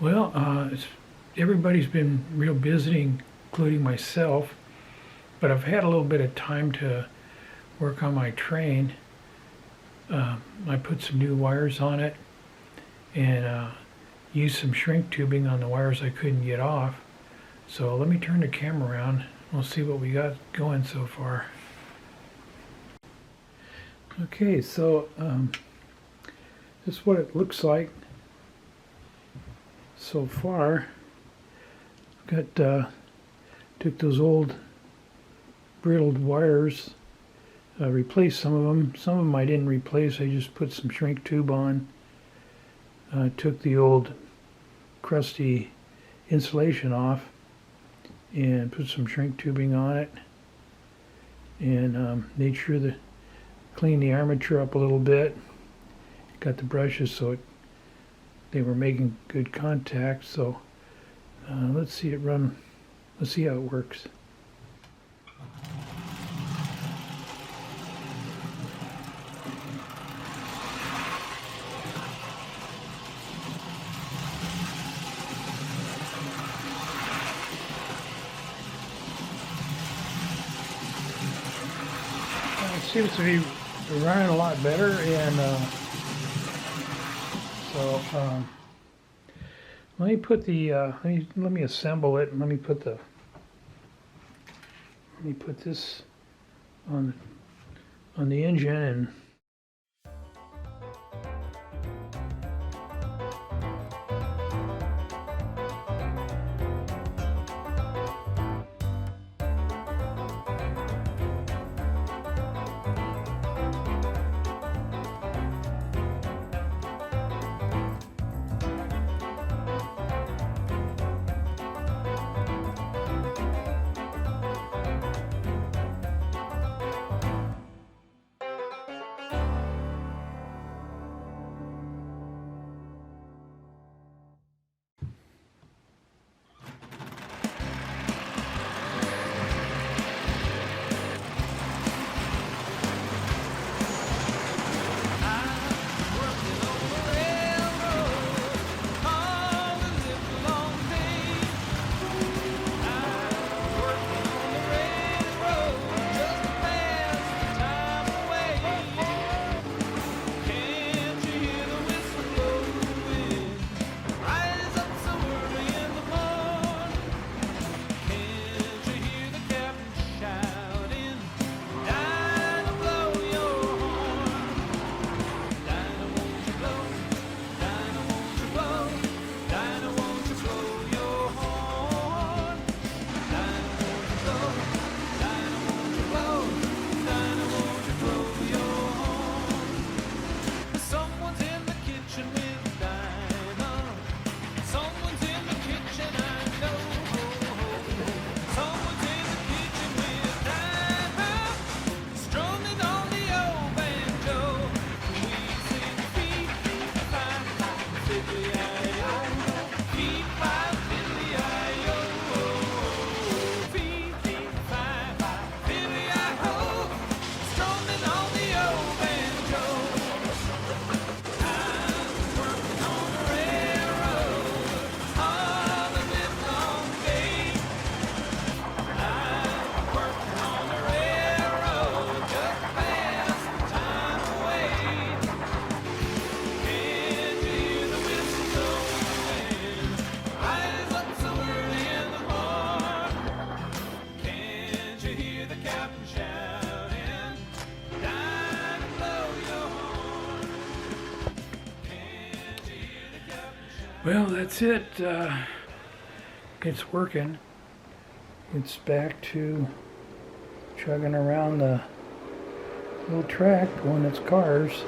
Well, everybody's been real busy, including myself, but I've had a little bit of time to work on my train. I put some new wires on it and used some shrink tubing on the wires I couldn't get off. So let me turn the camera around and we'll see what we got going so far. Okay, so this is what it looks like so far. Got took those old brittled wires, replaced some of them. Some of them I didn't replace, I just put some shrink tube on. Took the old crusty insulation off and put some shrink tubing on it, and made sure to clean the armature up a little bit. Got the brushes so they were making good contact. So let's see it run. Let's see how it works. It seems to be running a lot better, and let me put the let me assemble it, and let me put this on the engine. And well, that's it. It's working. It's back to chugging around the little track going its cars.